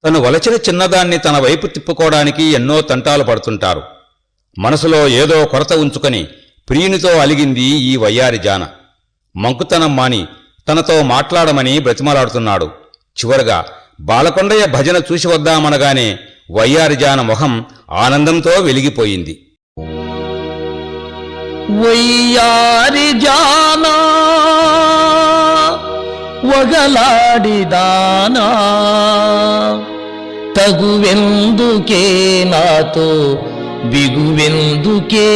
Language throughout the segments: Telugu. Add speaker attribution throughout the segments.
Speaker 1: తను వలచిన చిన్నదాన్ని తన వైపు తిప్పుకోవడానికి ఎన్నో తంటాలు పడుతుంటారు. మనసులో ఏదో కొరత ఉంచుకొని ప్రియునితో అలిగింది ఈ వయ్యారి జాన. మంకుతనం మాని తనతో మాట్లాడమని బ్రతిమలాడుతున్నాడు. చివరగా బాలకొండయ్య భజన చూసి వద్దామనగానే వయ్యారి జాన మొహం ఆనందంతో వెలిగిపోయింది.
Speaker 2: వయ్యారి జానా వగలాడిదానా తగువెందుకే నాతో బిగువెందుకే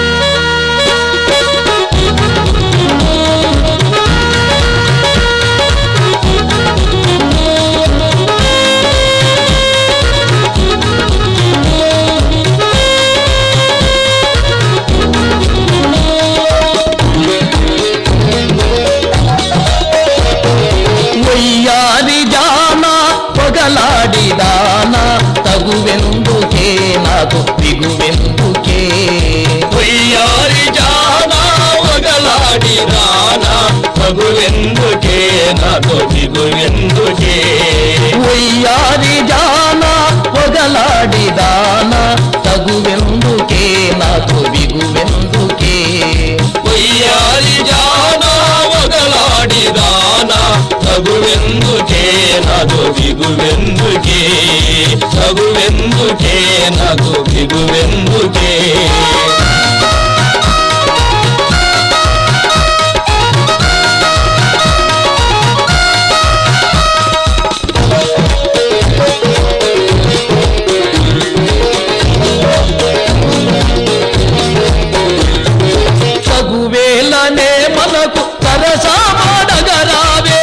Speaker 2: వయ్యారి జానా పొగలాడిదానా తగువెందుకే నాకు బిగువెందుకే
Speaker 3: వయ్యారి జానా వగలాడిదానా తగువెందుకే నాకు బిగువెందుకే
Speaker 2: వయ్యారి జానా పొగలాడిదానా తగువెందుకే నాకు బిగువెందుకే
Speaker 3: వయ్యారి జానా వగలాడిదానా తగువెందుకే నాకు బిగువెందుకే తగువెందుకే నాకు బిగువెందుకే
Speaker 2: తగువేలనే మనకు సరసామాడగరావే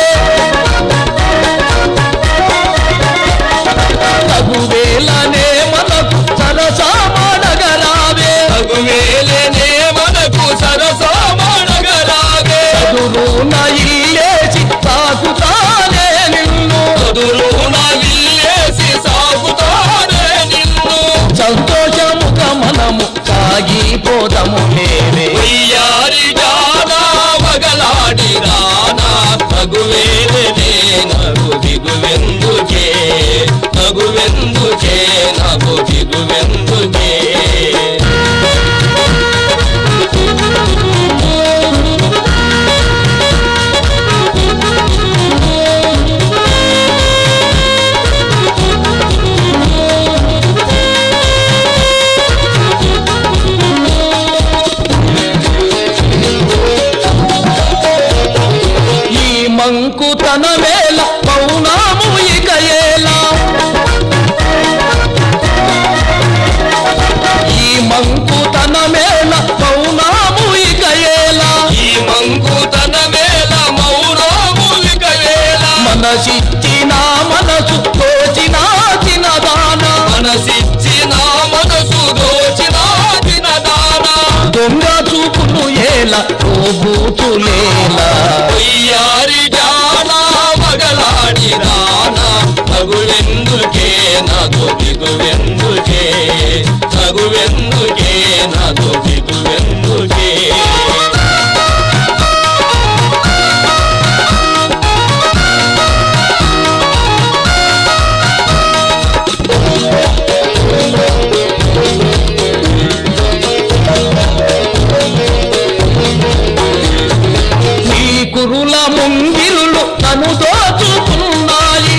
Speaker 2: తగువేలనే మనకు సరసామాడగరావే
Speaker 3: తగువేలనే మనకు సరసామాడగరావే
Speaker 2: చదురున ఇల్లేసి సాకుతానే నిన్ను
Speaker 3: చదురున ఇల్లేసి సాగుతానే నిన్ను
Speaker 2: సంతోషముగా మనము సాగిపోదము లేవే
Speaker 3: వయ్యారి జానా వగలాడిదానా తగువేలనే నాకు బిగువెందుకే తగువెందుకే నాకు బిగువెందుకే
Speaker 2: ఈ మంకుతన వేళ మౌనాము ఇక ఏలా ఈ మంకుతన వేళ మౌనాము ఇక ఏలా
Speaker 3: ఈ మంకుతన వేళ మౌనములిక వేళ
Speaker 2: మనసిచ్చిన మనసు తోచిన చిన్నదాన
Speaker 3: మనసిచ్చిన మనసు దోచిన దినదానా
Speaker 2: దొంగ చూపును ఏలా తోబూతులేలా
Speaker 3: వయ్యారి జానా వగలాడిదానా తగువెందుకే నాకు బిగువెందుకే తగువెందుకే నాకు బిగువెందుకే
Speaker 2: నీ కురుల ముంగిరులు తను దోచుకున్నాయి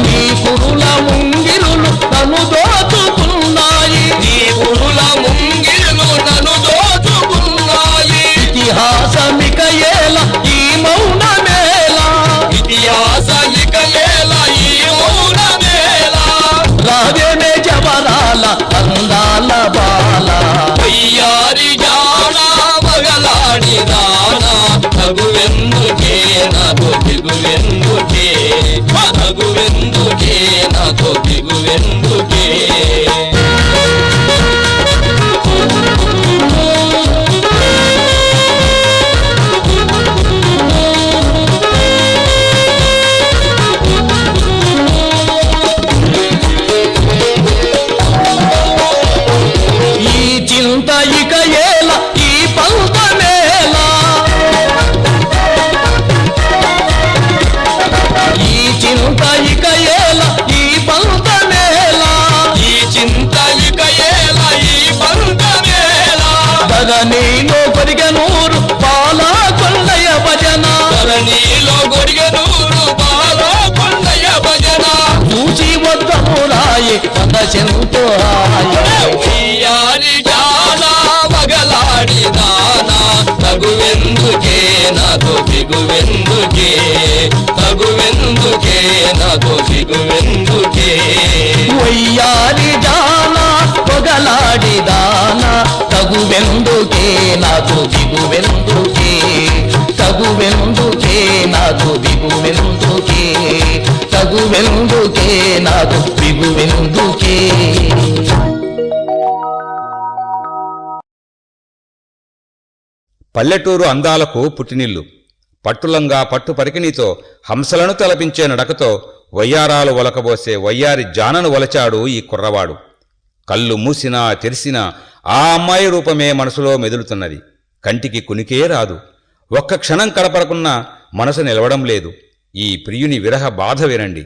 Speaker 2: నీ కురుల ముంగిరులు తను దోచుకున్నాయి
Speaker 3: నీ గురుల ముంగిలు నన్ను దోచుకున్నాయి
Speaker 2: ఇతిహాసమిక ఏల ఈ మౌనమేలా
Speaker 3: ఇతిహాస ఇక ఏల ఈ మౌనమేళ
Speaker 2: రావేమే జవరాల అందాల బాల
Speaker 3: వయ్యారి జానా వగలాడిదానా తగువెందుకే నాకు బిగువెందుకే తగువెందుకే నాకు బిగువెందుకే
Speaker 2: ఈ చింత ఇక ఏల ఈ పంతమేలా
Speaker 3: నాతో బిగువెందుకే తగువెందుకే నాతో బిగువెందుకే
Speaker 2: వయ్యారి జానా పొగలాడి దానా తగువెందుకే నాకు దిగువెందుకే తగువెందుకే నాకు దిగువెందుకే తగువెందుకే నాకు దిగువెందుకే.
Speaker 1: పల్లెటూరు అందాలకు పుట్టినిల్లు. పట్టులంగా పట్టు పరికిణీతో హంసలను తలపించే నడకతో వయ్యారాలు ఒలకబోసే వయ్యారి జానను ఒలచాడు ఈ కుర్రవాడు. కళ్ళు మూసినా తెరిసినా ఆ అమ్మాయి రూపమే మనసులో మెదులుతున్నది. కంటికి కునికే రాదు. ఒక్క క్షణం కడపడకున్నా మనసు నిలవడం లేదు. ఈ ప్రియుని విరహ బాధ వినండి.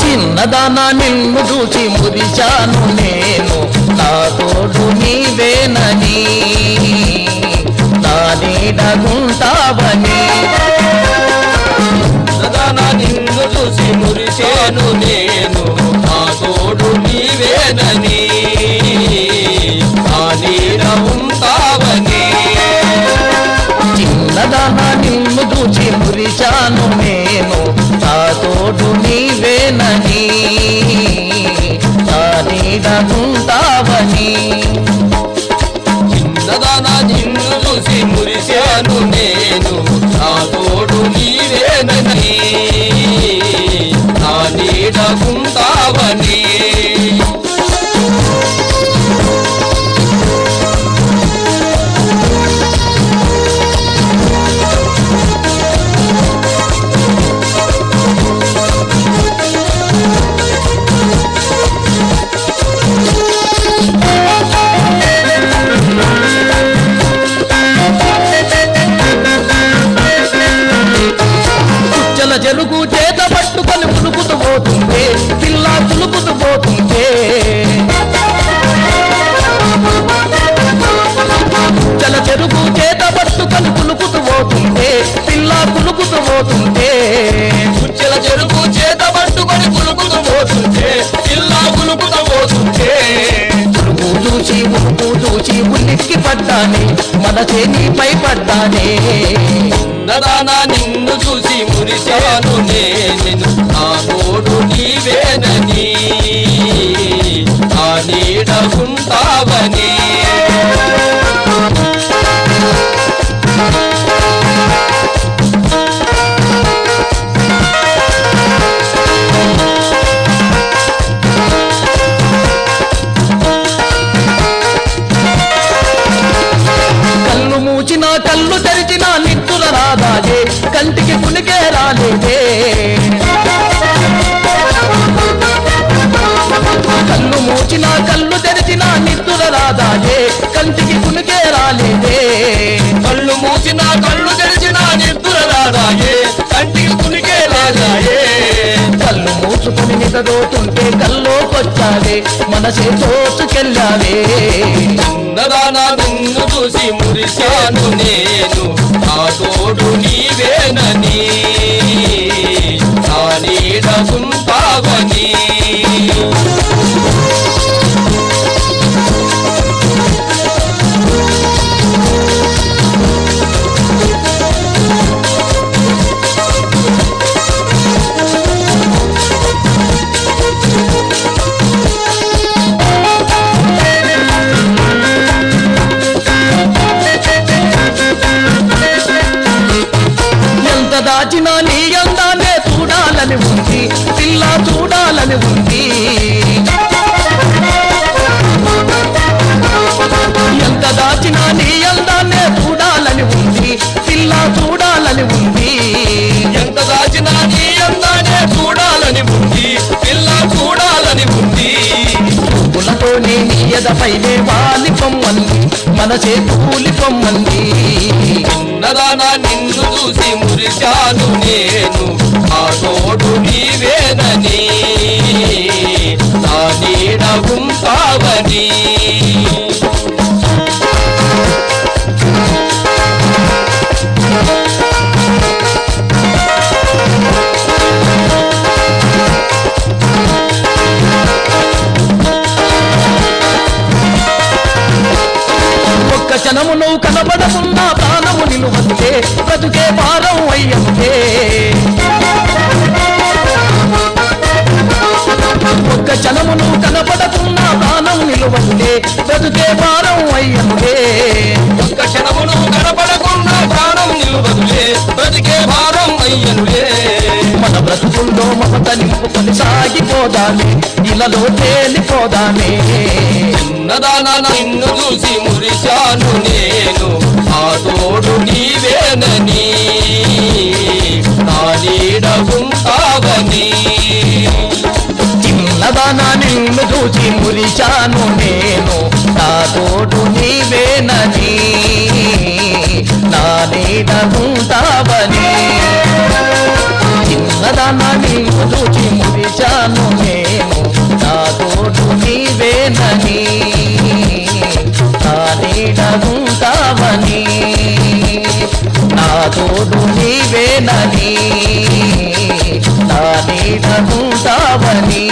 Speaker 2: చిన్నదానా నిన్ను చూసి మురిచాను నేను, నా తోడు నీవేనని, నా నీడగుంటావని.
Speaker 3: సదానా నిన్ను చూసి మురిసేను నేను, నా తోడు నీవేనని, నా నీడ ఉంటావని.
Speaker 2: చిన్నదానా నిన్ను చూసి మురిచాను నేను, నా తోడు నీవేనని, నా నీడగుంటావని.
Speaker 3: చిన్నదానా నిన్ను చూసి మురిసేను నేను, నా తోడు నీవేనని, నా నీడ ఉంటావని.
Speaker 2: కుచ్చల జరుగు చేత పట్టుకొని పులుపుతూ పోతుంటే, పిల్ల పులుపుతూ పోతుంటే. కుచ్చల చెరుగు చేత పట్టుకొని పులుపుతూ పోతుంటే, పిల్ల పులుపుతూ పోతుంటే.
Speaker 3: కుచ్చెల చెరుకు చేత పట్టుకొని కులుకుతూ పోతుంటే, ఇల్లా కులుకుతూ పోతుంటే.
Speaker 2: ఉలుపు చూచి ఉలిక్కి పడ్డానే, మనసే నీపై పడ్డానే.
Speaker 3: నదానా నిన్ను చూసి మురిశాను నేను, నా తోడు నీవేనని, నా నీడ ఉంటావని.
Speaker 2: కళ్ళు మూచినా కళ్ళు తెరిచినా నిట్టుల రాదాదే, కంటికి కునికే రాలేదే. కళ్ళు మూచినా కళ్ళు తెరిచినా నిట్టుల రాదాదే, కంటికి కునికే రాలేదే.
Speaker 3: కళ్ళు మూసినా కళ్ళు తెరిచినా నిద్ర రాదాయే, కంటికి కునికే రాదాయే.
Speaker 2: కళ్ళు మూసుకొని నిద్రపోతుంటే కల్లోకొచ్చావే, మనసే తోచుకెళ్ళావే.
Speaker 3: నదానా నిన్ను చూసి మురిశాను నేను, నా తోడు నీవేనని, నా నీడ ఉంటావని.
Speaker 2: ఎంత దాచినా నీ అందాన్నే చూడాలని ఉంది, పిల్ల చూడాలని ఉంది. ఎంత దాచినా నీ అందాన్నే చూడాలని ఉంది, పిల్ల చూడాలని ఉంది.
Speaker 3: ఎంత దాచినా నీ అందానే చూడాలని ఉంది, పిల్ల చూడాలని ఉంది.
Speaker 2: పులతోనే నీ ఎదపైనే వాలి పొమ్మంది, మనసే కూలి పొమ్మంది.
Speaker 3: నదానా నిన్ను చూసి మురిశాను నేను, ఆ తోడు నీవేనని, నా నీడ ఉంటావని.
Speaker 2: బ్రతుకే భారం అయ్యనులే ఒక్క క్షణమును కనపడకున్నా ప్రాణం నిలువనులే బ్రతుకే భారం అయ్యనులే
Speaker 3: ఒక్క క్షణమును కనపడకుండా ప్రాణం నిలువదులే బ్రతికే భారం అయ్యనులే
Speaker 2: మన బ్రతుకుల్లో మమత నింపుకొని సాగిపోదామే ఇలాలో తేలిపోదామే
Speaker 3: చిన్నదానా నిన్ను చూసి మురిశాను నేను ఆ తోడు నీవేనని నా నీడ ఉంటావని
Speaker 2: చిన్నదానా నిన్ను చూసి మురిశాను నేను నా తోడు నీవేనని నా నీడ ఉంటావని చిన్నదానా నిన్ను చూసి మురిశాను నేను నా తోడు నీవేనని నా నీడ ఉంటావని నా తోడు నీవేనని నా నీడ ఉంటావని